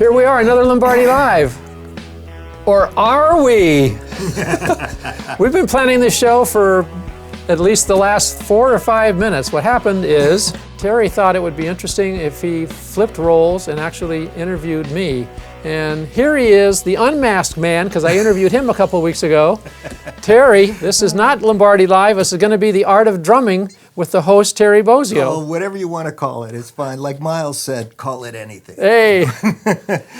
Here we are, another Lombardi Live. Or are we? We've been planning this show for at least the last 4 or 5 minutes. What happened is Terry thought it would be interesting if he flipped roles and actually interviewed me. And here he is, the unmasked man, because I interviewed him a couple of weeks ago. Terry, this is not Lombardi Live. This is going to be The Art of Drumming with the host, Terry Bozzio. Oh, whatever you want to call it, it's fine. Like Miles said, call it anything. Hey!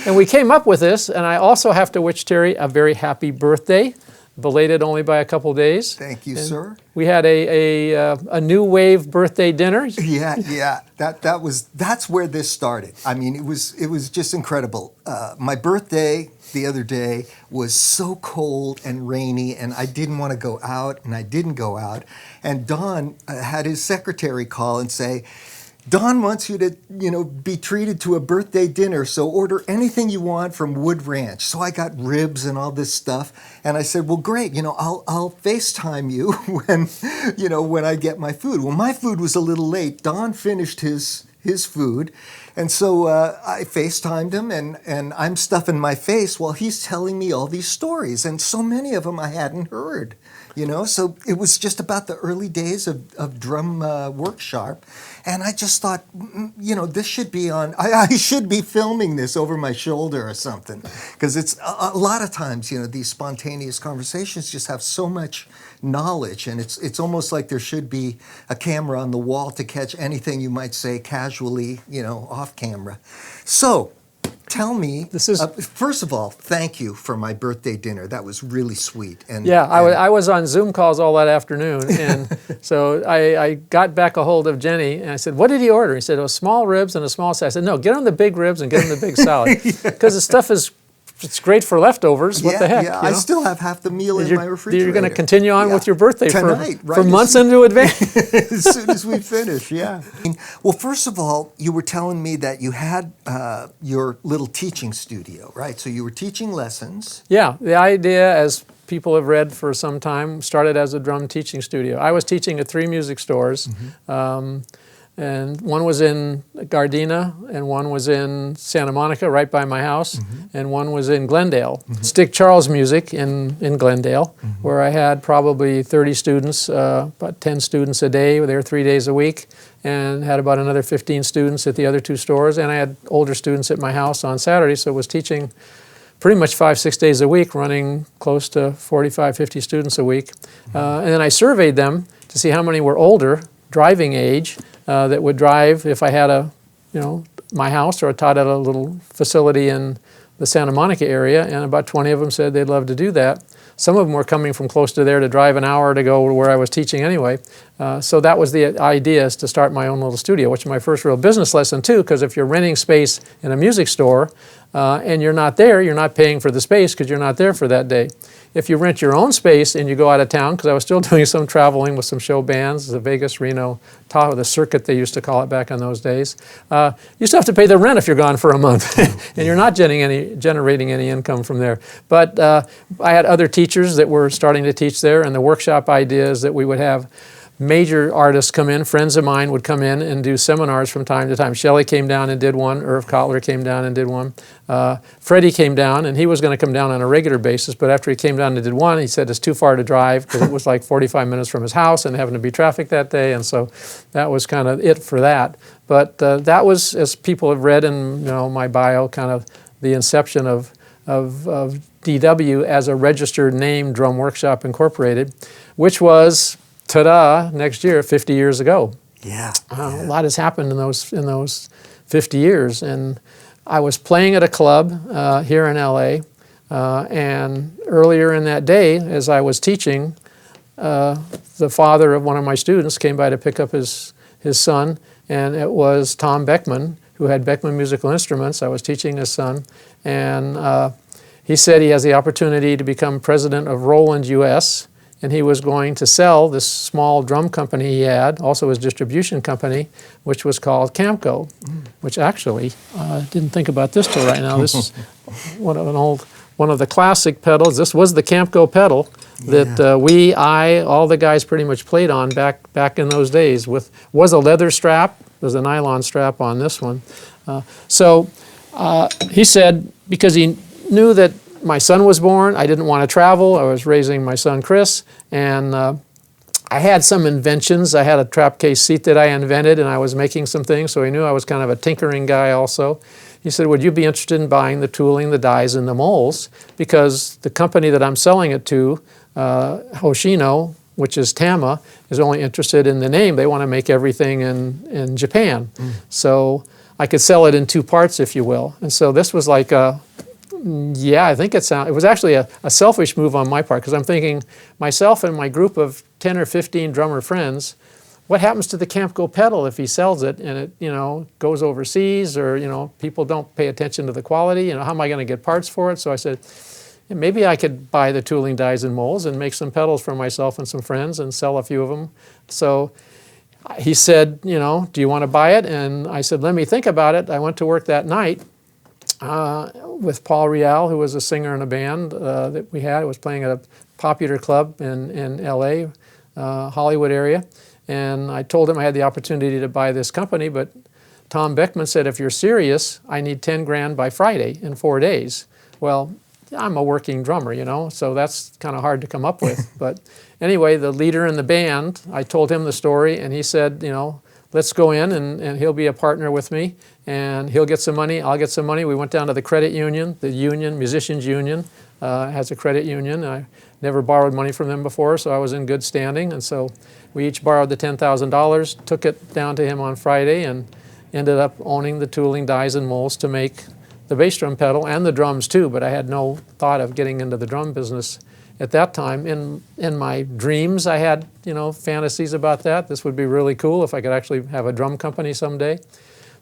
And we came up with this, and I also have to wish Terry a very happy birthday, belated only by a couple days. Thank you, sir. We had a new wave birthday dinner. Yeah. That's where this started. I mean, it was just incredible. My birthday the other day was so cold and rainy, and I didn't want to go out, and I didn't go out. And Don had his secretary call and say, Don wants you to, be treated to a birthday dinner, so order anything you want from Wood Ranch. So I got ribs and all this stuff, and I said, well, great, I'll FaceTime you when I get my food. Well, my food was a little late. Don finished his food, and so I FaceTimed him, and I'm stuffing my face while he's telling me all these stories, and so many of them I hadn't heard. So it was just about the early days of drum workshop. And I just thought, this should be on, I should be filming this over my shoulder or something. Because it's a lot of times, these spontaneous conversations just have so much knowledge. And it's almost like there should be a camera on the wall to catch anything you might say casually, off camera. So, tell me, first of all, thank you for my birthday dinner. That was really sweet. I was on Zoom calls all that afternoon, and so I got back a hold of Jenny, and I said, what did he order? He said, small ribs and a small salad. I said, no, get him the big ribs and get him the big salad, because the stuff it's great for leftovers. What the heck? Yeah, I still have half the meal in my refrigerator. You're going to continue on with your birthday tonight, for months into advance. As soon as we finish, yeah. Well, first of all, you were telling me that you had your little teaching studio, right? So you were teaching lessons. Yeah, the idea, as people have read for some time, started as a drum teaching studio. I was teaching at 3 music stores. Mm-hmm. And one was in Gardena, and one was in Santa Monica, right by my house, mm-hmm. and one was in Glendale. Mm-hmm. Stick Charles Music in Glendale, mm-hmm. where I had probably 30 students, about 10 students a day. They were 3 days a week, and had about another 15 students at the other 2 stores. And I had older students at my house on Saturday, so I was teaching pretty much 5-6 days a week, running close to 45, 50 students a week. Mm-hmm. And then I surveyed them to see how many were older, driving age, that would drive if I had my house, or I taught at a little facility in the Santa Monica area, and about 20 of them said they'd love to do that. Some of them were coming from close to there to drive an hour to go to where I was teaching anyway. So that was the idea, is to start my own little studio, which is my first real business lesson too, because if you're renting space in a music store and you're not there, you're not paying for the space because you're not there for that day. If you rent your own space and you go out of town, because I was still doing some traveling with some show bands, the Vegas, Reno, Tahoe, the circuit they used to call it back in those days, you still have to pay the rent if you're gone for a month, and you're not generating any income from there. But I had other teachers that were starting to teach there, and the workshop idea is that we would have major artists come in, friends of mine would come in and do seminars from time to time. Shelley came down and did one, Irv Kotler came down and did one. Freddie came down, and he was going to come down on a regular basis, but after he came down and did one, he said it's too far to drive, because it was like 45 minutes from his house and having to be traffic that day, and so that was kind of it for that. But that was, as people have read in my bio, kind of the inception of DW as a registered name, Drum Workshop Incorporated, which was, ta-da, next year, 50 years ago. Yeah. A lot has happened in those 50 years. And I was playing at a club here in LA, and earlier in that day, as I was teaching, the father of one of my students came by to pick up his son, and it was Tom Beckman, who had Beckman Musical Instruments. I was teaching his son, and he said he has the opportunity to become president of Roland US, and he was going to sell this small drum company he had, also his distribution company, which was called Camco, which actually, didn't think about this till right now. This is one of the classic pedals. This was the Camco pedal that all the guys pretty much played on back in those days. Was a leather strap. There's a nylon strap on this one. So he said, because he knew that my son was born, I didn't want to travel. I was raising my son Chris, and I had some inventions. I had a trap case seat that I invented, and I was making some things, so he knew I was kind of a tinkering guy also. He said, would you be interested in buying the tooling, the dies, and the molds? Because the company that I'm selling it to, Hoshino, which is Tama, is only interested in the name. They want to make everything in Japan. So I could sell it in two parts, if you will. And so this was like yeah, I think it was actually a selfish move on my part, because I'm thinking, myself and my group of 10 or 15 drummer friends, what happens to the Camco pedal if he sells it and it, goes overseas, or, people don't pay attention to the quality? How am I going to get parts for it? So I said, maybe I could buy the tooling, dies, and molds and make some pedals for myself and some friends and sell a few of them. So he said, do you want to buy it? And I said, let me think about it. I went to work that night with Paul Real, who was a singer in a band that we had. It was playing at a popular club in L.A., Hollywood area. And I told him I had the opportunity to buy this company, but Tom Beckman said, if you're serious, I need 10 grand by Friday in 4 days. Well, I'm a working drummer, so that's kind of hard to come up with. But anyway, the leader in the band, I told him the story, and he said, let's go in, and he'll be a partner with me, and he'll get some money, I'll get some money. We went down to the credit union, Musicians Union, has a credit union. I never borrowed money from them before, so I was in good standing. And so we each borrowed the $10,000, took it down to him on Friday, and ended up owning the tooling, dies, and molds to make the bass drum pedal and the drums too. But I had no thought of getting into the drum business at that time. In my dreams, I had fantasies about that. This would be really cool if I could actually have a drum company someday.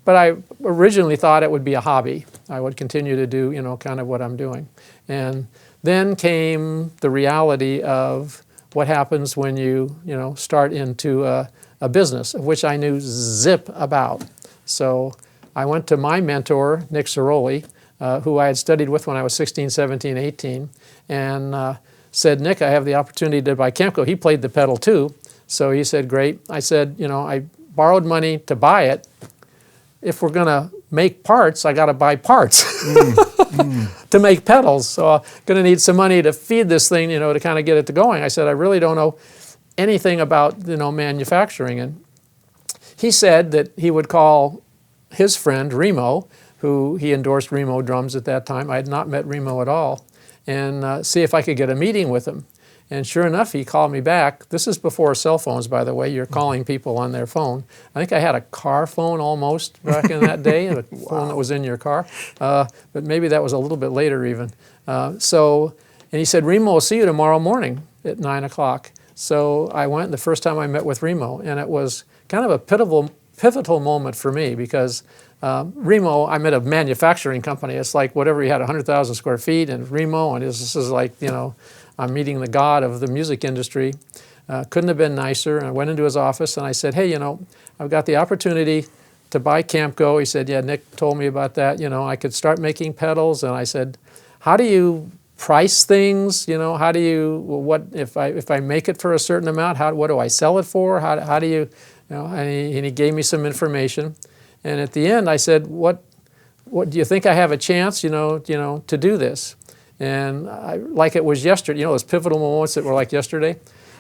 But I originally thought it would be a hobby. I would continue to do kind of what I'm doing. And then came the reality of what happens when you start into a business, of which I knew zip about. So I went to my mentor, Nick Ciroli, who I had studied with when I was 16, 17, 18, and said, Nick, I have the opportunity to buy Camco. He played the pedal too, so he said, great. I said, I borrowed money to buy it. If we're going to make parts, I got to buy parts to make pedals. So I'm going to need some money to feed this thing, to kind of get it going. I said, I really don't know anything about, manufacturing. And he said that he would call his friend Remo, who he endorsed Remo drums at that time. I had not met Remo at all, and see if I could get a meeting with him. And sure enough, he called me back. This is before cell phones, by the way. You're calling people on their phone. I think I had a car phone almost back in that day, a phone that was in your car. But maybe that was a little bit later even. And he said, Remo will see you tomorrow morning at 9 o'clock. So I went the first time I met with Remo, and it was kind of a pivotal moment for me, because Remo, I'm at a manufacturing company. It's like whatever, he had 100,000 square feet, and Remo, and this is like, I'm meeting the god of the music industry. Couldn't have been nicer. And I went into his office and I said, hey, I've got the opportunity to buy Camco. He said, yeah, Nick told me about that. I could start making pedals. And I said, how do you price things? How do you, what if I make it for a certain amount, what do I sell it for? How do you, and he gave me some information. And at the end I said, what do you think I have a chance, to do this? And like it was yesterday, those pivotal moments that were like yesterday, I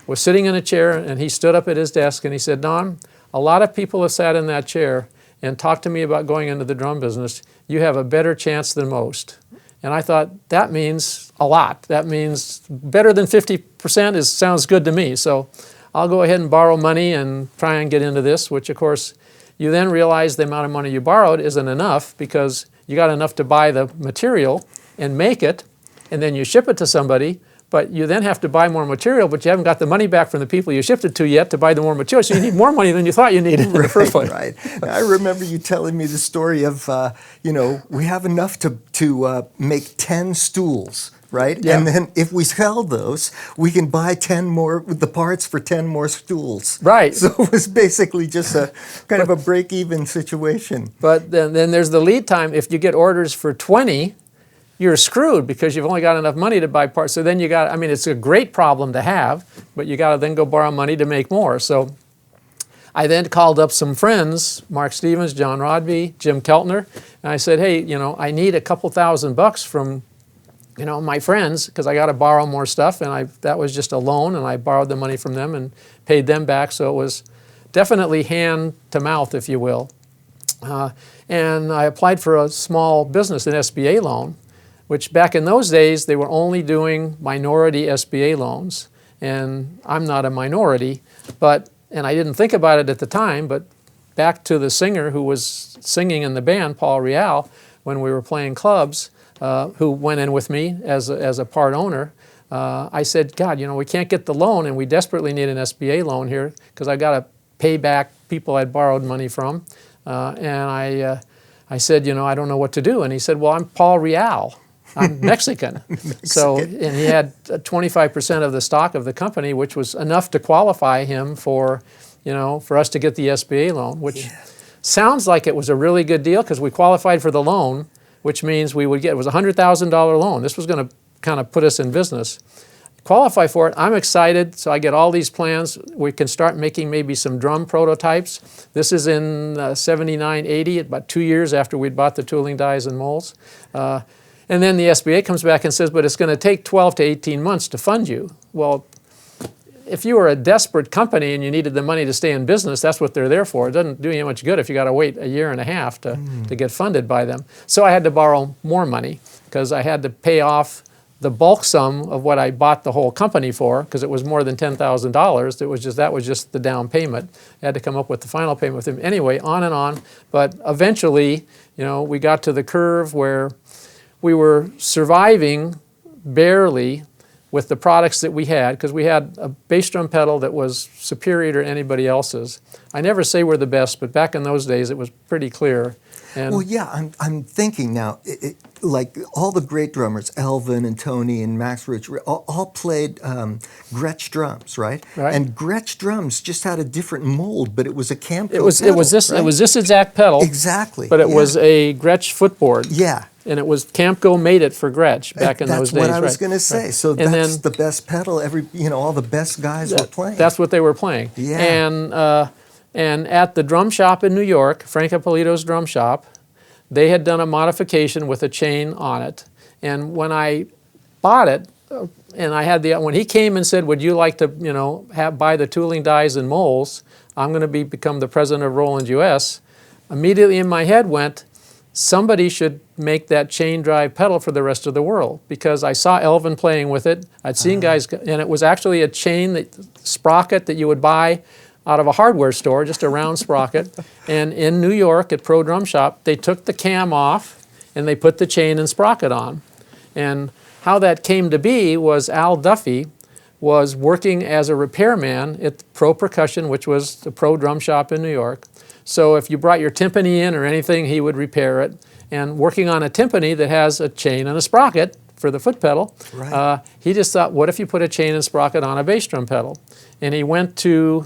was sitting in a chair, and he stood up at his desk and he said, Don, a lot of people have sat in that chair and talked to me about going into the drum business. You have a better chance than most. And I thought, that means a lot. That means better than 50% sounds good to me. So I'll go ahead and borrow money and try and get into this, which of course you then realize the amount of money you borrowed isn't enough, because you got enough to buy the material and make it, and then you ship it to somebody, but you then have to buy more material, but you haven't got the money back from the people you shipped it to yet to buy the more material, so you need more money than you thought you needed in the first place. Right. I remember you telling me the story of, we have enough to make 10 stools, right? Yeah. And then if we sell those, we can buy 10 more, the parts for 10 more stools. Right. So it was basically just a kind of a break-even situation. But then there's the lead time. If you get orders for 20, you're screwed, because you've only got enough money to buy parts. So then it's a great problem to have, but you got to then go borrow money to make more. So I then called up some friends, Mark Stevens, John Rodby, Jim Keltner, And I said, hey, I need a couple $1,000 from, my friends, because I got to borrow more stuff, and that was just a loan, and I borrowed the money from them and paid them back. So it was definitely hand to mouth, if you will. And I applied for a small business, an SBA loan, which back in those days, they were only doing minority SBA loans. And I'm not a minority, and I didn't think about it at the time, but back to the singer who was singing in the band, Paul Real, when we were playing clubs, who went in with me as a part owner, I said, God, we can't get the loan, and we desperately need an SBA loan here because I got to pay back people I'd borrowed money from. And I said, I don't know what to do. And he said, well, I'm Paul Real. I'm Mexican. So, and he had 25% of the stock of the company, which was enough to qualify him for us to get the SBA loan, which sounds like it was a really good deal because we qualified for the loan, which means we would get, it was a $100,000 loan. This was going to kind of put us in business. Qualify for it. I'm excited, so I get all these plans. We can start making maybe some drum prototypes. This is in 79, 80, about 2 years after we'd bought the tooling dies and molds. And then the SBA comes back and says, but it's going to take 12 to 18 months to fund you. Well, if you were a desperate company and you needed the money to stay in business, that's what they're there for. It doesn't do you much good if you got to wait a year and a half to get funded by them. So I had to borrow more money because I had to pay off the bulk sum of what I bought the whole company for, because it was more than $10,000. That was just the down payment. I had to come up with the final payment with him. Anyway, on and on. But eventually, we got to the curve where we were surviving barely with the products that we had, because we had a bass drum pedal that was superior to anybody else's. I never say we're the best, but back in those days it was pretty clear. And well, yeah, I'm thinking now, like all the great drummers, Elvin and Tony and Max Rich, all played Gretsch drums, right? Right. And Gretsch drums just had a different mold, but it was a Camco it was this right? It was this exact pedal. Exactly. But it was a Gretsch footboard. Yeah. And it was Camco made it for Gretsch back in those days. That's what I was going to say. Right. So and that's the best pedal. All the best guys were playing. That's what they were playing. Yeah. And at the drum shop in New York, Frank Ippolito's drum shop, they had done a modification with a chain on it. And when I bought it, and I had when he came and said, "Would you like to, buy the tooling dies and molds? I'm going to become the president of Roland US." Immediately in my head went, somebody should make that chain drive pedal for the rest of the world, because I saw Elvin playing with it. I'd seen guys, and it was actually a chain sprocket that you would buy out of a hardware store, just a round sprocket. And in New York at Pro Drum Shop, they took the cam off and they put the chain and sprocket on. And how that came to be was Al Duffy was working as a repairman at Pro Percussion, which was the Pro Drum Shop in New York. So if you brought your timpani in or anything, he would repair it. And working on a timpani that has a chain and a sprocket for the foot pedal, right. He just thought, what if you put a chain and sprocket on a bass drum pedal? And he went to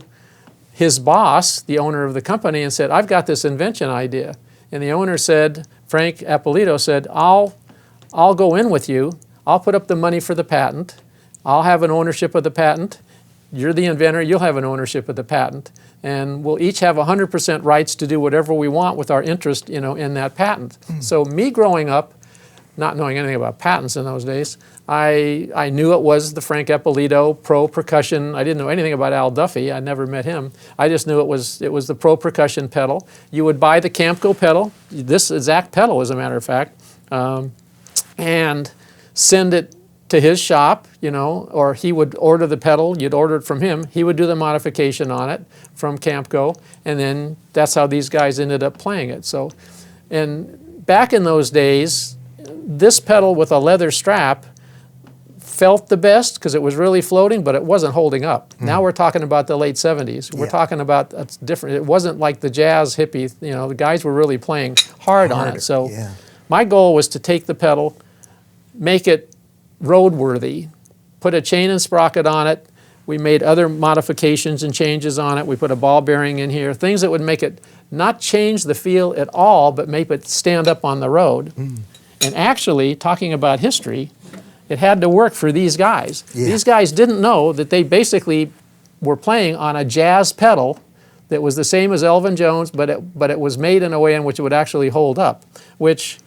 his boss, the owner of the company, and said, I've got this invention idea. And the owner said, Frank Ippolito said, I'll go in with you. I'll put up the money for the patent. I'll have an ownership of the patent. You're the inventor. You'll have an ownership of the patent. And we'll each have 100% rights to do whatever we want with our interest, in that patent. So me growing up, not knowing anything about patents in those days, I knew it was the Frank Ippolito Pro Percussion. I didn't know anything about Al Duffy. I never met him. I just knew it was the Pro Percussion pedal. You would buy the Camco pedal, this exact pedal as a matter of fact, and send it to his shop, or he would order the pedal. You'd order it from him. He would do the modification on it from Camco, and then that's how these guys ended up playing it. So, and back in those days, this pedal with a leather strap felt the best because it was really floating, but it wasn't holding up. Now we're talking about the late 70s. We're talking about it's different. It wasn't like the jazz hippie, the guys were really playing harder on it. So my goal was to take the pedal, make it roadworthy, put a chain and sprocket on it. We made other modifications and changes on it. We put a ball bearing in here, things that would make it not change the feel at all, but make it stand up on the road. And actually, talking about history, it had to work for these guys. These guys didn't know that they basically were playing on a jazz pedal that was the same as Elvin Jones, but it was made in a way in which it would actually hold up, which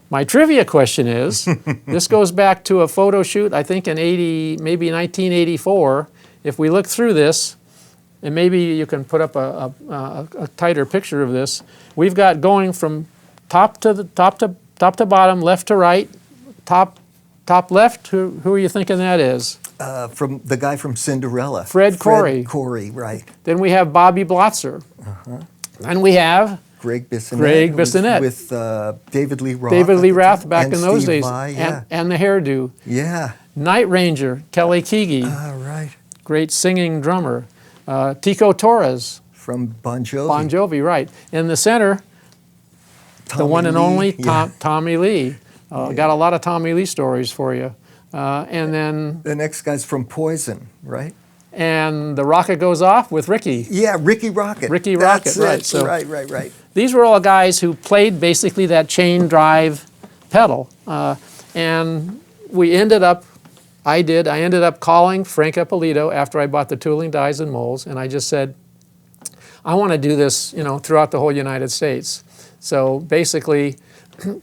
my trivia question is, this goes back to a photo shoot, I think in maybe 1984. If we look through this, and maybe you can put up a tighter picture of this, we've got going from top to bottom, left to right, top left. Who are you thinking that is? From the guy from Cinderella. Fred Coury. Fred Coury, right. Then we have Bobby Blotzer. And we have Greg Bissonette. Greg Bissonette. With David Lee Roth. David Lee Roth back in those Steve days. Vai, yeah. And the hairdo. Yeah. Night Ranger, Kelly Keagy. Right. Great singing drummer. Tico Torres. From Bon Jovi. Bon Jovi, right. In the center, the one and only Tommy Lee. Got a lot of Tommy Lee stories for you. And then the next guy's from Poison, right? And the rocket goes off with Ricky. Yeah, Ricky Rocket. Ricky That's Rocket, right. It. So Right. These were all guys who played basically that chain drive pedal. And we ended up, I ended up calling Frank Ippolito after I bought the tooling, dies, and molds, and I just said, I want to do this, throughout the whole United States. So basically,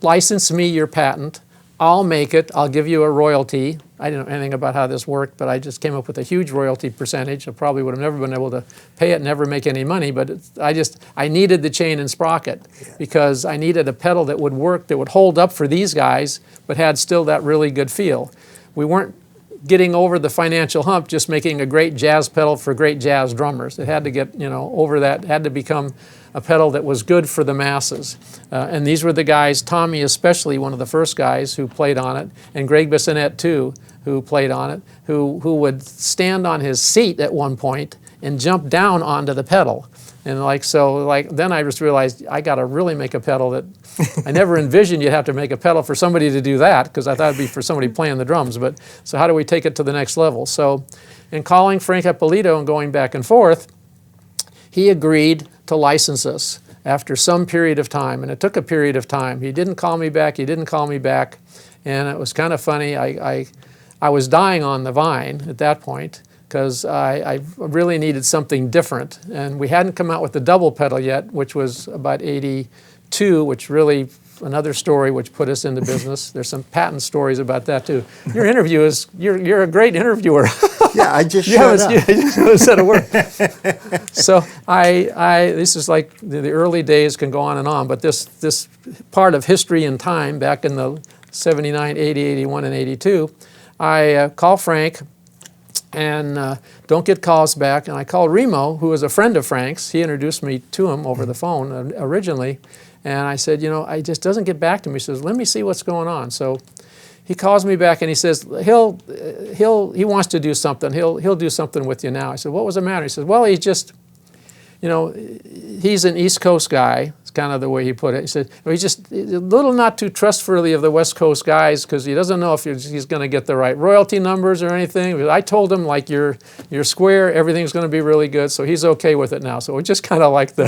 license me your patent. I'll make it. I'll give you a royalty. I didn't know anything about how this worked, but I just came up with a huge royalty percentage. I probably would have never been able to pay it, never make any money, but I needed the chain and sprocket because I needed a pedal that would work, that would hold up for these guys, but had still that really good feel. We weren't getting over the financial hump, just making a great jazz pedal for great jazz drummers. It had to get, over that, had to become a pedal that was good for the masses. And these were the guys, Tommy especially, one of the first guys who played on it, and Greg Bissonette too, who played on it, who would stand on his seat at one point and jump down onto the pedal. And then I just realized I got to really make a pedal that I never envisioned you'd have to make a pedal for somebody to do that, because I thought it'd be for somebody playing the drums. But so how do we take it to the next level? So in calling Frank Ippolito and going back and forth, he agreed to license us after some period of time. And it took a period of time. He didn't call me back. And it was kind of funny. I was dying on the vine at that point, because I really needed something different. And we hadn't come out with the double pedal yet, which was about 82, which really, another story which put us into business. There's some patent stories about that too. Your interview is, you're a great interviewer. Yeah, I just shut up. You just haven't said a word. So this is like the early days can go on and on, but this part of history and time back in the 79, 80, 81, and 82, I call Frank, and don't get calls back. And I called Remo, who was a friend of Frank's. He introduced me to him over the phone originally. And I said, he just doesn't get back to me. He says, let me see what's going on. So he calls me back and he says, he wants to do something. He'll do something with you now. I said, what was the matter? He says, well, he's just, he's an East Coast guy. It's kind of the way he put it. He said, well, he's just a little not too trustworthy of the West Coast guys, because he doesn't know if he's going to get the right royalty numbers or anything. But I told him, like, you're square, everything's going to be really good, so he's okay with it now. So we just kind of like the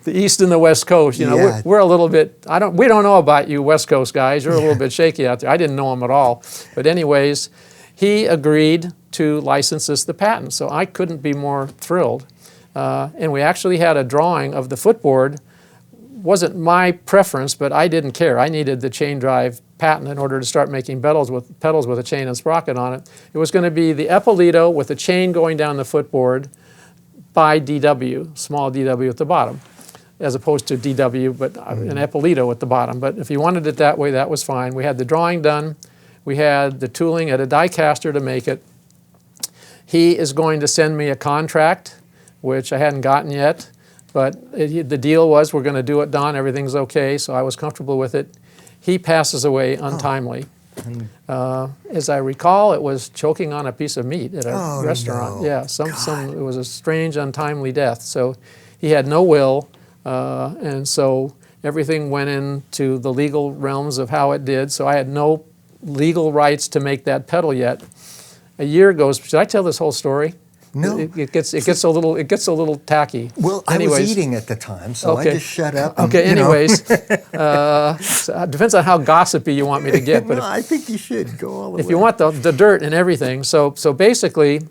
the East and the West Coast. We're a little bit, we don't know about you West Coast guys. You're a little bit shaky out there. I didn't know him at all. But anyways, he agreed to license us the patent, so I couldn't be more thrilled. And we actually had a drawing of the footboard. Wasn't my preference, but I didn't care. I needed the chain drive patent in order to start making pedals with a chain and sprocket on it. It was going to be the Ippolito with a chain going down the footboard by DW, small DW at the bottom, as opposed to DW, but an Ippolito at the bottom. But if you wanted it that way, that was fine. We had the drawing done. We had the tooling at a die caster to make it. He is going to send me a contract, which I hadn't gotten yet, but the deal was, we're going to do it, Don, everything's okay, so I was comfortable with it. He passes away untimely. As I recall, it was choking on a piece of meat at a restaurant. No. Yeah, it was a strange, untimely death. So he had no will, and so everything went into the legal realms of how it did, so I had no legal rights to make that pedal yet. A year goes, should I tell this whole story? No. It gets a little tacky. Well, anyways, I was eating at the time, so I just shut up. And, anyways, so it depends on how gossipy you want me to get. But I think you should go all the way. If you want the dirt and everything. So basically,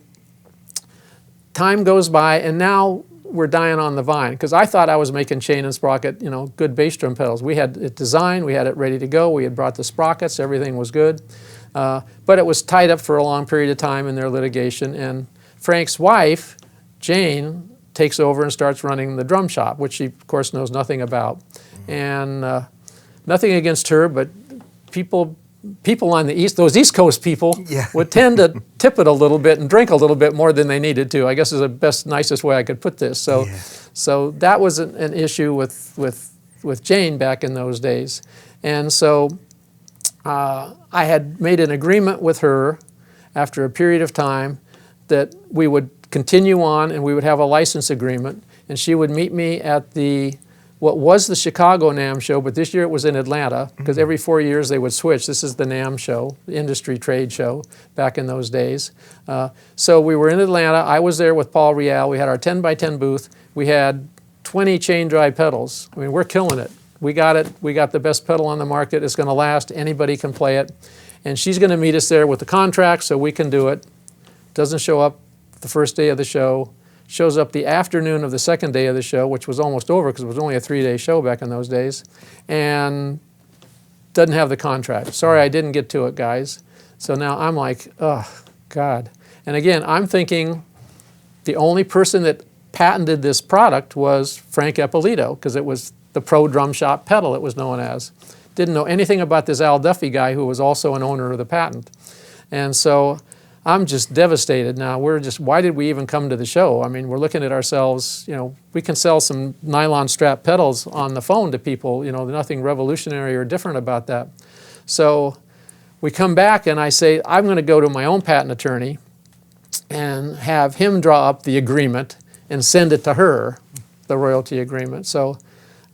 time goes by, and now were dying on the vine because I thought I was making chain and sprocket, good bass drum pedals. We had it designed, we had it ready to go, we had brought the sprockets, everything was good. But it was tied up for a long period of time in their litigation, and Frank's wife, Jane, takes over and starts running the drum shop, which she, of course, knows nothing about. And nothing against her, but people on the East, those East Coast people, would tend to tip it a little bit and drink a little bit more than they needed to, I guess is the best, nicest way I could put this. So that was an issue with Jane back in those days. And so I had made an agreement with her after a period of time that we would continue on and we would have a license agreement, and she would meet me at what was the Chicago NAMM show, but this year it was in Atlanta, because every 4 years they would switch. This is the NAMM show, the industry trade show back in those days. So we were in Atlanta. I was there with Paul Rial. We had our 10 by 10 booth. We had 20 chain drive pedals. I mean, we're killing it. We got it. We got the best pedal on the market. It's going to last. Anybody can play it. And she's going to meet us there with the contract so we can do it. Doesn't show up the first day of the show. Shows up the afternoon of the second day of the show, which was almost over because it was only a 3-day show back in those days, and doesn't have the contract. Sorry, I didn't get to it, guys. So now I'm like, oh, God. And again, I'm thinking the only person that patented this product was Frank Ippolito, because it was the pro drum shop pedal it was known as. Didn't know anything about this Al Duffy guy who was also an owner of the patent. And so I'm just devastated now. Why did we even come to the show? I mean, we're looking at ourselves, we can sell some nylon strap pedals on the phone to people, nothing revolutionary or different about that. So we come back and I say, I'm going to go to my own patent attorney and have him draw up the agreement and send it to her, the royalty agreement. So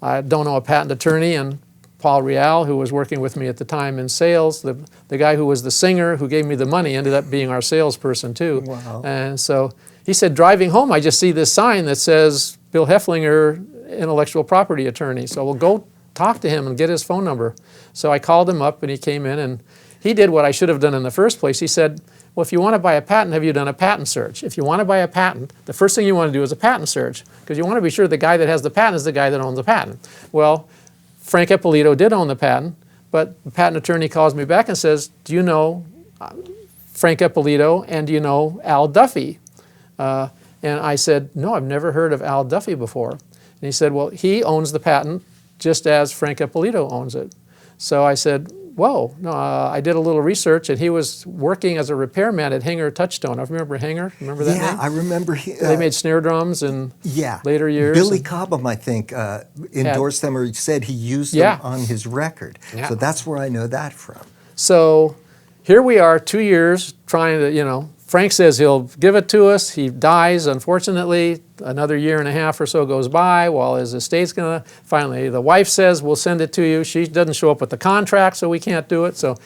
I don't know a patent attorney, and Paul Rial, who was working with me at the time in sales, the guy who was the singer who gave me the money ended up being our salesperson too. Wow. And so he said, driving home, I just see this sign that says Bill Hefflinger, intellectual property attorney. So we'll go talk to him and get his phone number. So I called him up and he came in and he did what I should have done in the first place. He said, well, if you want to buy a patent, have you done a patent search? If you want to buy a patent, the first thing you want to do is a patent search, because you want to be sure the guy that has the patent is the guy that owns the patent. Well, Frank Ippolito did own the patent, but the patent attorney calls me back and says, do you know Frank Ippolito and do you know Al Duffy? And I said, no, I've never heard of Al Duffy before. And he said, well, he owns the patent just as Frank Ippolito owns it. So I said, whoa, no, I did a little research, and he was working as a repairman at Hanger Touchstone. I remember Hanger. Remember that name? Yeah, I remember. They made snare drums in later years. Billy Cobham, I think, endorsed them, or said he used them on his record. Yeah. So that's where I know that from. So here we are, 2 years trying to, Frank says he'll give it to us. He dies, unfortunately. Another year and a half or so goes by while his estate's going to, finally, the wife says, we'll send it to you. She doesn't show up with the contract, so we can't do it. So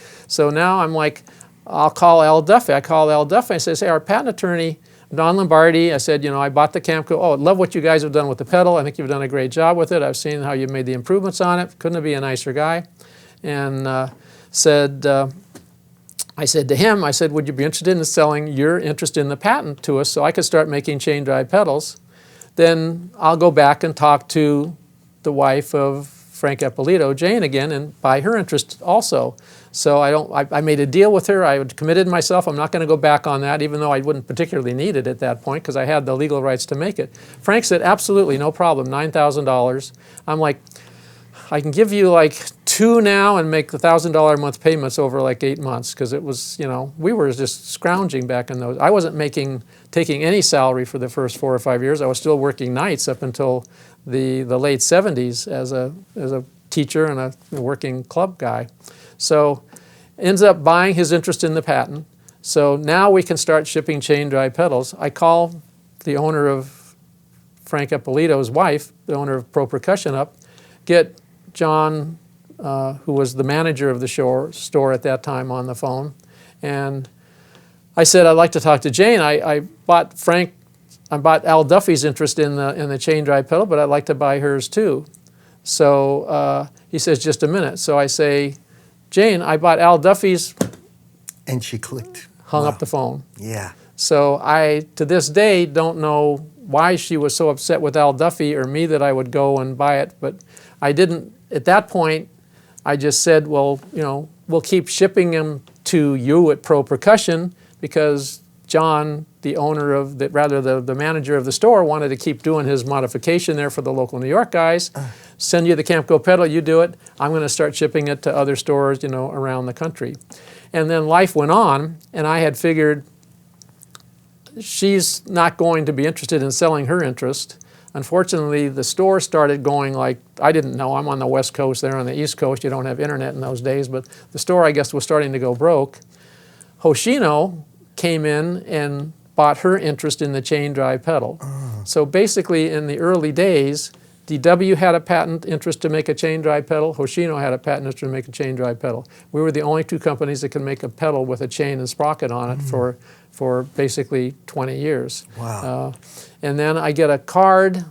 now I'm like, I'll call Al Duffy. I call Al Duffy. I say, hey, our patent attorney, Don Lombardi, I said, I bought the Camco. Oh, I love what you guys have done with the pedal. I think you've done a great job with it. I've seen how you've made the improvements on it. Couldn't be a nicer guy. And I said to him, would you be interested in selling your interest in the patent to us so I could start making chain drive pedals? Then I'll go back and talk to the wife of Frank Ippolito, Jane, again, and buy her interest also. So I made a deal with her. I had committed myself. I'm not going to go back on that, even though I wouldn't particularly need it at that point because I had the legal rights to make it. Frank said, absolutely, no problem, $9,000. I'm like, I can give you like 2 now and make the $1,000 a month payments over like 8 months, because it was, we were just scrounging back in those. I wasn't taking any salary for the first 4 or 5 years. I was still working nights up until the late 70s as a teacher and a working club guy. So ends up buying his interest in the patent. So now we can start shipping chain drive pedals. I call the owner of Frank Ippolito's wife, the owner of Pro Percussion, up, get John, who was the manager of the store at that time, on the phone. And I said, I'd like to talk to Jane. I bought Al Duffy's interest in the chain drive pedal, but I'd like to buy hers too. So he says, just a minute. So I say, Jane, I bought Al Duffy's. And she clicked. Hung up the phone. Yeah. So I, to this day, don't know why she was so upset with Al Duffy or me that I would go and buy it, but I didn't. At that point, I just said, well, you know, we'll keep shipping them to you at Pro Percussion because John, the owner of the manager of the store, wanted to keep doing his modification there for the local New York guys. Send you the Camco pedal, you do it. I'm going to start shipping it to other stores, you know, around the country. And then life went on, and I had figured she's not going to be interested in selling her interest. Unfortunately, the store started going like, I didn't know, I'm on the West Coast, they're on the East Coast, you don't have internet in those days, but the store, I guess, was starting to go broke. Hoshino came in and bought her interest in the chain drive pedal. So basically, in the early days, DW had a patent interest to make a chain drive pedal. Hoshino had a patent interest to make a chain drive pedal. We were the only two companies that could make a pedal with a chain and sprocket on it for basically 20 years. Wow. And then I get a card,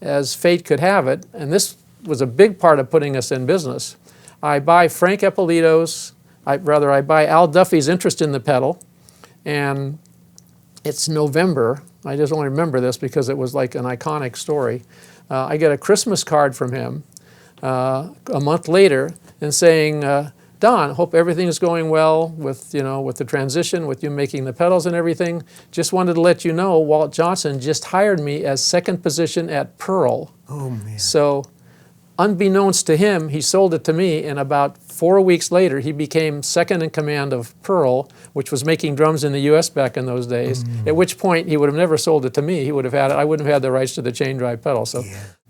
as fate could have it, and this was a big part of putting us in business. I buy Frank Ippolito's, I buy Al Duffy's interest in the pedal, and it's November. I just only remember this because it was like an iconic story. I get a Christmas card from him a month later and saying, Don, hope everything's going well with, you know, with the transition, with you making the pedals and everything. Just wanted to let you know Walt Johnson just hired me as second position at Pearl. Oh, man. So unbeknownst to him, he sold it to me, and about 4 weeks later, he became second in command of Pearl, which was making drums in the U.S. back in those days, at which point he would have never sold it to me. He would have had it. I wouldn't have had the rights to the chain drive pedal. So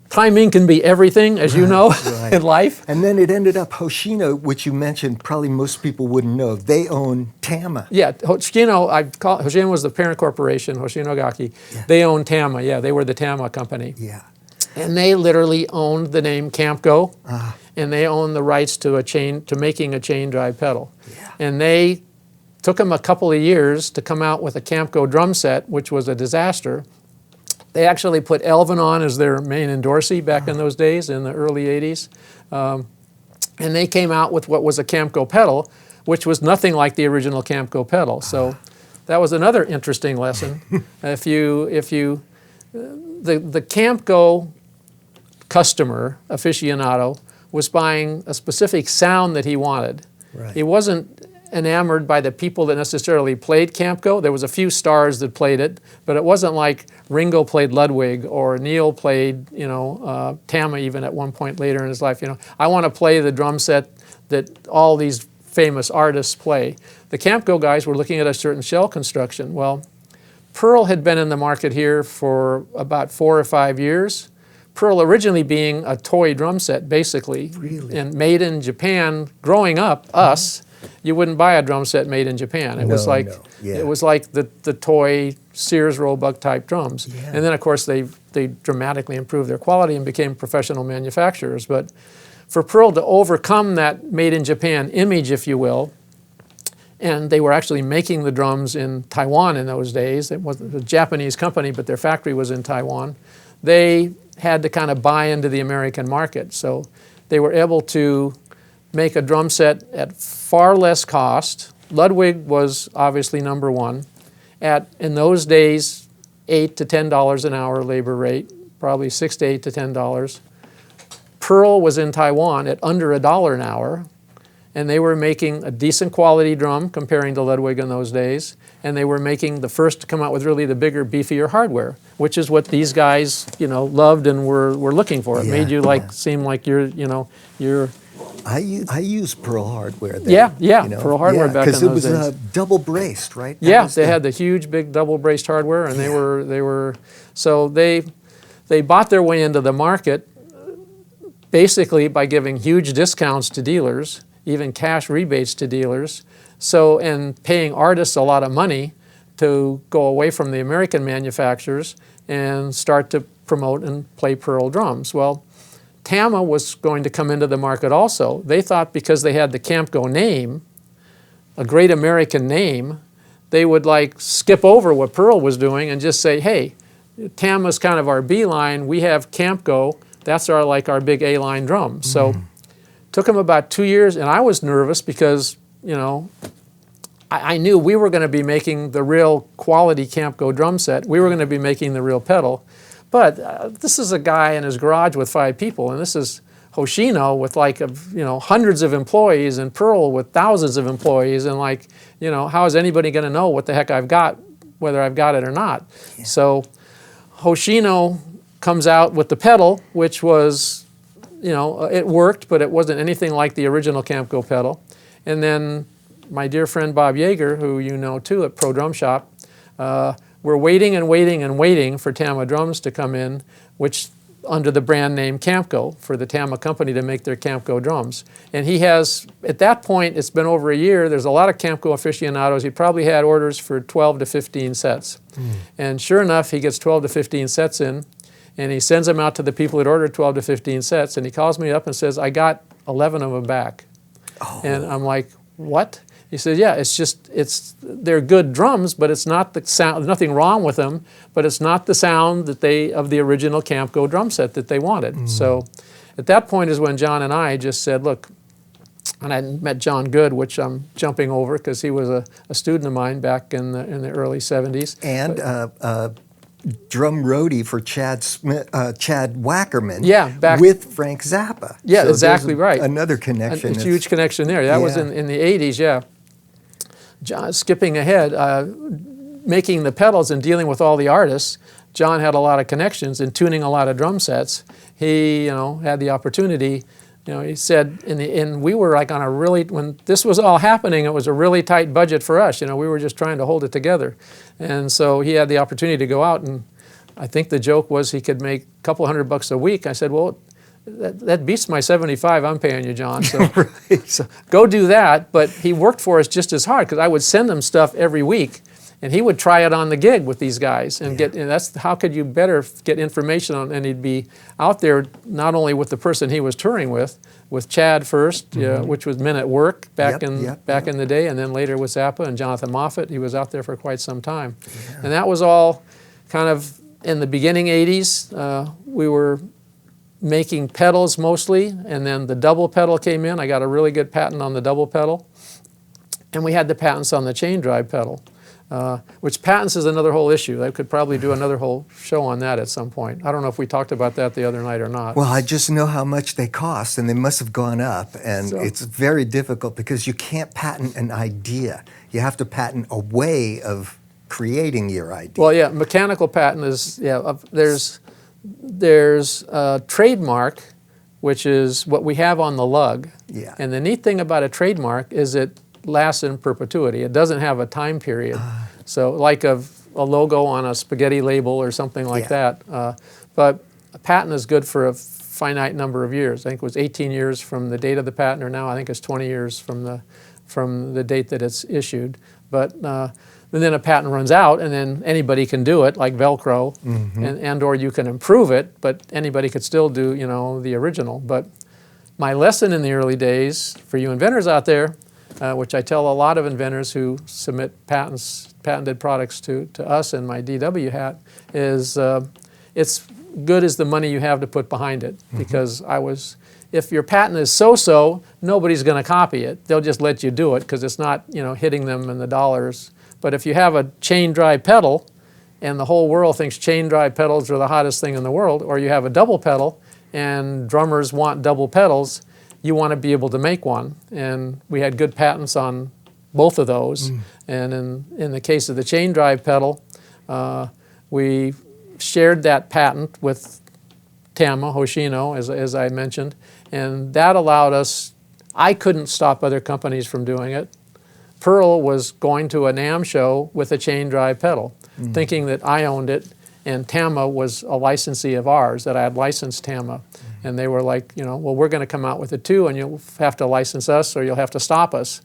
timing can be everything, as you know, in life. And then it ended up Hoshino, which you mentioned, probably most people wouldn't know. They own Tama. Yeah, Hoshino was the parent corporation, Hoshino Gaki. Yeah. They owned Tama, yeah, they were the Tama company. Yeah. And they literally owned the name Camco, and they owned the rights to making a chain drive pedal. Yeah. And they took them a couple of years to come out with a Camco drum set, which was a disaster. They actually put Elvin on as their main endorsee back in those days, in the early 80s. And they came out with what was a Camco pedal, which was nothing like the original Camco pedal. So that was another interesting lesson. The Camco customer, aficionado, was buying a specific sound that he wanted. Right. He wasn't enamored by the people that necessarily played Camco. There was a few stars that played it, but it wasn't like Ringo played Ludwig or Neil played, you know, Tama even at one point later in his life. You know, I want to play the drum set that all these famous artists play. The Camco guys were looking at a certain shell construction. Well, Pearl had been in the market here for about 4 or 5 years. Pearl originally being a toy drum set, basically, and made in Japan. Growing up, you wouldn't buy a drum set made in Japan. It was like it was like the toy Sears Roebuck type drums. Yeah. And then of course they dramatically improved their quality and became professional manufacturers. But for Pearl to overcome that made in Japan image, if you will, and they were actually making the drums in Taiwan in those days. It wasn't a Japanese company, but their factory was in Taiwan. They had to kind of buy into the American market. So they were able to make a drum set at far less cost. Ludwig was obviously number one. At, in those days, $8 to $10 an hour labor rate, probably $6 to $8 to $10. Pearl was in Taiwan at under $1 an hour, and they were making a decent quality drum comparing to Ludwig in those days, and they were making the first to come out with really the bigger, beefier hardware, which is what these guys, you know, loved and were looking for. It made you seem like you're. I used Pearl hardware then. Pearl hardware back in those days. Because it was double braced, right? They had the huge, big double braced hardware, and they bought their way into the market basically by giving huge discounts to dealers, even cash rebates to dealers, and paying artists a lot of money to go away from the American manufacturers and start to promote and play Pearl drums. Well, Tama was going to come into the market also. They thought because they had the Camco name, a great American name, they would like skip over what Pearl was doing and just say, hey, Tama's kind of our B line, we have Camco, that's our big A line drum. So took them about 2 years, and I was nervous because, you know, I knew we were going to be making the real quality Camco drum set. We were going to be making the real pedal. But this is a guy in his garage with 5 people, and this is Hoshino with like hundreds of employees, and Pearl with thousands of employees, and like, how is anybody going to know what the heck I've got, whether I've got it or not? Yeah. So Hoshino comes out with the pedal, which was, it worked, but it wasn't anything like the original Camco pedal. And then my dear friend Bob Yeager, who you know too at Pro Drum Shop, we're waiting and waiting and waiting for Tama drums to come in, which under the brand name Camco, for the Tama company to make their Camco drums. And he has, at that point, it's been over a year, there's a lot of Camco aficionados. He probably had orders for 12 to 15 sets. And sure enough, he gets 12 to 15 sets in, and he sends them out to the people that ordered 12 to 15 sets, and he calls me up and says, I got 11 of them back. Oh. And I'm like, what? He said, yeah, they're good drums, but it's not the sound, nothing wrong with them, but it's not the sound of the original Camco drum set that they wanted. So at that point is when John and I just said, look, and I met John Good, which I'm jumping over because he was a student of mine back in the early 70s. And drum roadie for Chad Wackerman, with Frank Zappa. Yeah, so exactly right. Another connection. A huge connection there. That was in the 80s, yeah. John, skipping ahead, making the pedals and dealing with all the artists, John had a lot of connections in tuning a lot of drum sets. He, had the opportunity. He said, we were like on a really, when this was all happening, it was a really tight budget for us. We were just trying to hold it together. And so he had the opportunity to go out, and I think the joke was he could make a couple $100 a week. I said, well, that beats my 75 I'm paying you, John. So, right. So go do that. But he worked for us just as hard because I would send him stuff every week. And he would try it on the gig with these guys and that's how could you better get information on, and he'd be out there not only with the person he was touring with Chad first, which was Men at Work back in the day, and then later with Zappa and Jonathan Moffett. He was out there for quite some time. Yeah. And that was all kind of in the beginning 80s. We were making pedals mostly, and then the double pedal came in. I got a really good patent on the double pedal. And we had the patents on the chain drive pedal. Which patents is another whole issue. I could probably do another whole show on that at some point. I don't know if we talked about that the other night or not. Well, I just know how much they cost, and they must have gone up. And it's very difficult because you can't patent an idea. You have to patent a way of creating your idea. Well, yeah, mechanical patent is, there's a trademark, which is what we have on the lug. Yeah. And the neat thing about a trademark is it lasts in perpetuity. It doesn't have a time period. So like a logo on a spaghetti label or something like that. But a patent is good for a finite number of years. I think it was 18 years from the date of the patent, or now I think it's 20 years from the date that it's issued. But and then a patent runs out, and then anybody can do it, like Velcro, and or you can improve it, but anybody could still do the original. But my lesson in the early days for you inventors out there, which I tell a lot of inventors who submit patented products to us in my DW hat, is it's good as the money you have to put behind it. Because if your patent is so-so, nobody's going to copy it. They'll just let you do it because it's not hitting them in the dollars. But if you have a chain drive pedal, and the whole world thinks chain drive pedals are the hottest thing in the world, or you have a double pedal, and drummers want double pedals, you want to be able to make one. And we had good patents on both of those. And in the case of the chain drive pedal, we shared that patent with Tama, Hoshino, as I mentioned, and that allowed us, I couldn't stop other companies from doing it. Pearl was going to a NAMM show with a chain drive pedal, thinking that I owned it, and Tama was a licensee of ours, that I had licensed Tama. And they were like, well, we're going to come out with it too, and you'll have to license us or you'll have to stop us.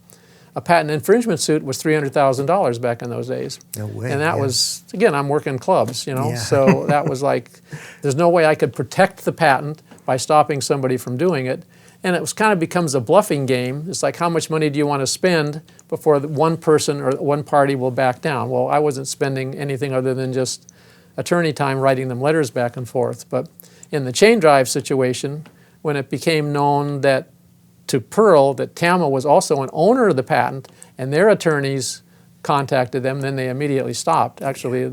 A patent infringement suit was $300,000 back in those days. No way. And that was, again, I'm working clubs, so that was like, there's no way I could protect the patent by stopping somebody from doing it. And it kind of becomes a bluffing game. It's like, how much money do you want to spend before one person or one party will back down? Well, I wasn't spending anything other than just attorney time writing them letters back and forth. But in the chain drive situation, when it became known that to Pearl that Tama was also an owner of the patent and their attorneys contacted them. Then they immediately stopped. Actually,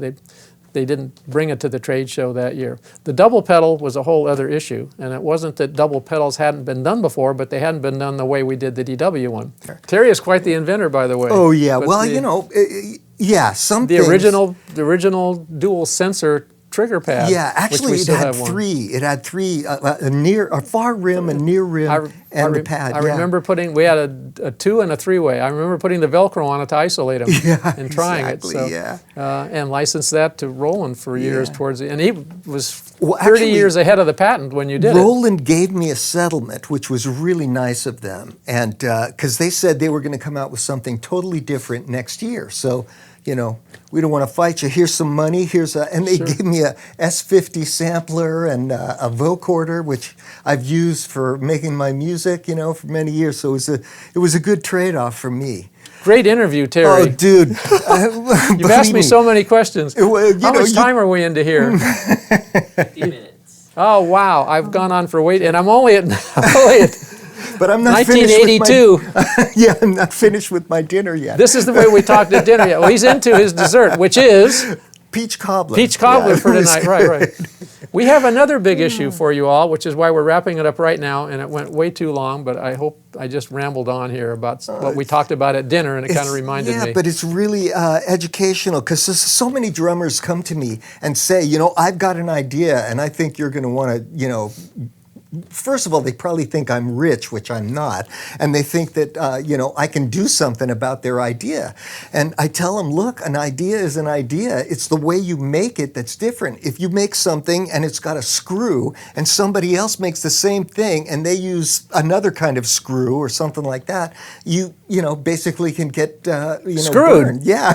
they didn't bring it to the trade show that year. The double pedal was a whole other issue, and it wasn't that double pedals hadn't been done before, but they hadn't been done the way we did the DW one. Terry is quite the inventor, by the way. Oh yeah, But well, you know, yeah, some the things, original dual sensor trigger pad. Yeah, actually, which we it still had have one. three. It had three: a far rim, a near rim, and the pad. I remember we had a 2 and a 3-way. I remember putting the Velcro on it to isolate them and trying exactly, it. So, and licensed that to Roland for years towards the, and he was 30 actually, years ahead of the patent when you did Roland gave me a settlement, which was really nice of them, and because they said they were going to come out with something totally different next year. So, you know, we don't want to fight you. Here's some money. And they gave me a S50 sampler and a vocoder, which I've used for making my music, you know, for many years. So it was a good trade-off for me. Great interview, Terry. Oh, dude. You've asked me so many questions. How much time are we into here? 50 minutes. Oh, wow. I've gone on for and I'm only at But I'm not 1982. Yeah, I'm not finished with my dinner yet. This is the way we talked at dinner yet. Well, he's into his dessert, which is peach cobbler. Peach cobbler Yeah, for it was tonight. Right. We have another big issue for you all, which is why we're wrapping it up right now, and it went way too long, but I hope I just rambled on here about what we talked about at dinner, and it kind of reminded me. Yeah, but it's really educational, because so many drummers come to me and say, you know, I've got an idea, and I think you're going to want to, you know, first of all, they probably think I'm rich, which I'm not, and they think that, you know, I can do something about their idea. And I tell them, look, an idea is an idea. It's the way you make it that's different. If you make something and it's got a screw, and somebody else makes the same thing, and they use another kind of screw or something like that, you know, basically can get, you know, screwed. Burned. Yeah,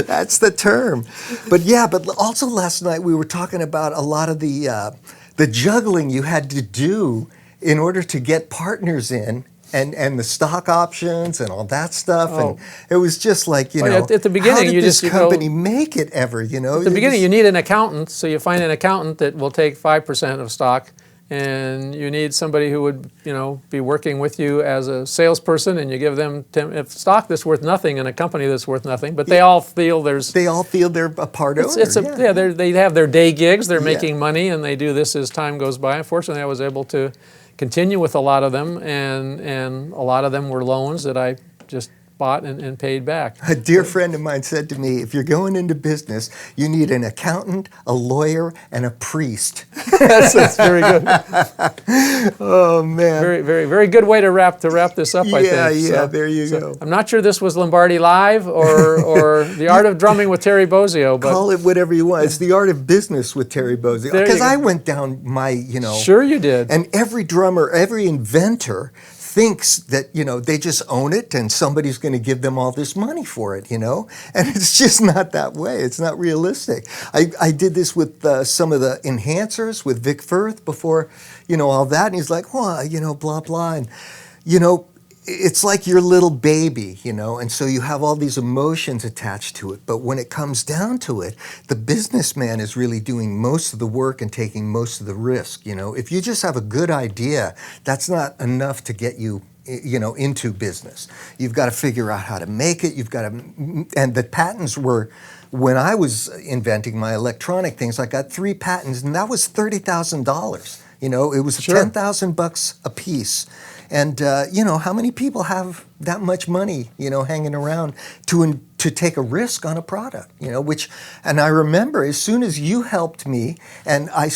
that's the term. But yeah, but also last night we were talking about a lot of the juggling you had to do in order to get partners in, and the stock options and all that stuff. And it was just like, you know, at the beginning, how did you this just company make it ever, you know? At the beginning, you need an accountant, so you find an accountant that will take 5% of stock, and you need somebody who would, you know, be working with you as a salesperson, and you give them stock that's worth nothing in a company that's worth nothing, but they all feel they're a part owner. They have their day gigs, they're making money, and they do this as time goes by. Unfortunately, I was able to continue with a lot of them, and a lot of them were loans that I just bought and paid back. A dear friend of mine said to me, if you're going into business, you need an accountant, a lawyer, and a priest. That's very good. Oh, man. Very good way to wrap this up, I think. Yeah, there you go. I'm not sure this was Lombardi Live or The Art of Drumming with Terry Bozzio. But call it whatever you want. It's The Art of Business with Terry Bozzio. Because I went down my, you know. Sure you did. And every drummer, every inventor thinks that, you know, they just own it and somebody's going to give them all this money for it, you know? And it's just not that way. It's not realistic. I did this with some of the enhancers with Vic Firth before, you know, all that. And he's like, well, you know, blah, blah. And, you know, it's like your little baby, you know, and so you have all these emotions attached to it. But when it comes down to it, the businessman is really doing most of the work and taking most of the risk, you know. If you just have a good idea, that's not enough to get you, you know, into business. You've got to figure out how to make it. You've got to, and the patents were, when I was inventing my electronic things, I got 3 patents, and that was $30,000. You know, it was $10,000 a piece. And, you know, how many people have that much money, you know, hanging around to take a risk on a product, you know, and I remember as soon as you helped me and I,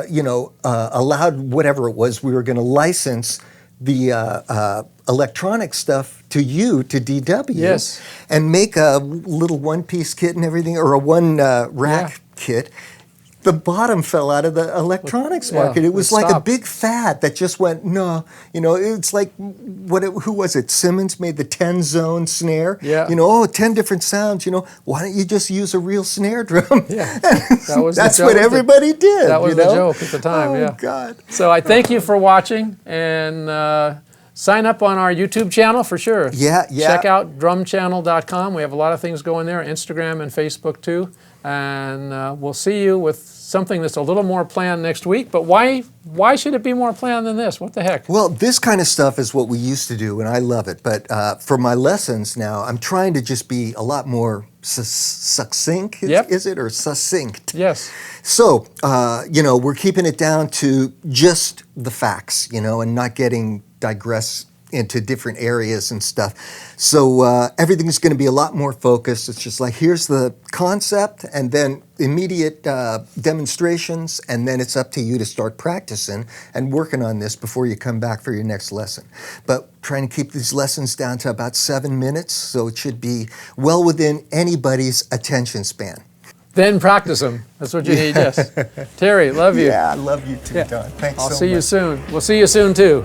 you know, allowed whatever it was, we were going to license the electronic stuff to you, to DW. Yes. And make a little one-piece kit and everything, or a one-rack kit. The bottom fell out of the electronics market. It was like a big fad that just went, no. You know, it's like, who was it? Simmons made the 10-zone snare. Yeah. You know, 10 different sounds. You know, why don't you just use a real snare drum? Yeah. That's what everybody did. That was the joke at the time, Oh, God. So I thank you for watching, and sign up on our YouTube channel for sure. Yeah. Check out drumchannel.com. We have a lot of things going there, Instagram and Facebook too. And we'll see you with something that's a little more planned next week. But why should it be more planned than this? What the heck? Well, this kind of stuff is what we used to do, and I love it. But for my lessons now, I'm trying to just be a lot more succinct, is it? Or succinct? Yes. So, we're keeping it down to just the facts, and not getting digress into different areas and stuff. So everything's going to be a lot more focused. It's just like, here's the concept, and then immediate demonstrations, and then it's up to you to start practicing and working on this before you come back for your next lesson. But trying to keep these lessons down to about 7 minutes, so it should be well within anybody's attention span. Then practice them. That's what you need, yes. Terry, love you. Yeah, I love you too, Don. Thanks so much. I'll see you soon. We'll see you soon too.